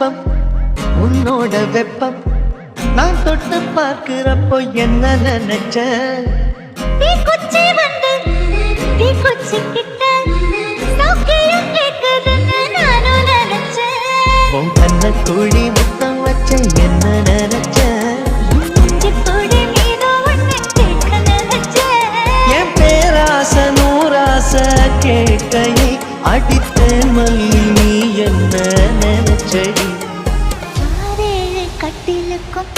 சிற்பம் உன்னோட வெப்பம் நான் தொட்டு பார்க்கிறப்போ என்ன நினைச்ச தீக்குச்சி வந்து தீக்குச்சி கிட்ட சௌக்கியம் கேட்குதுன்னு நானும் நினைச்சேன். உன் கண்ண குழி முத்தம் வச்ச என்ன நினைச்ச இஞ்சி பொடி மீது ஒண்ணு கேட்க நினைச்சேன். என் பேராச நூறாச கேட்கையை அடித்த மல்லி நீ என்ன நினைச்சடி ஆறேழு கட்டிலுக்கும்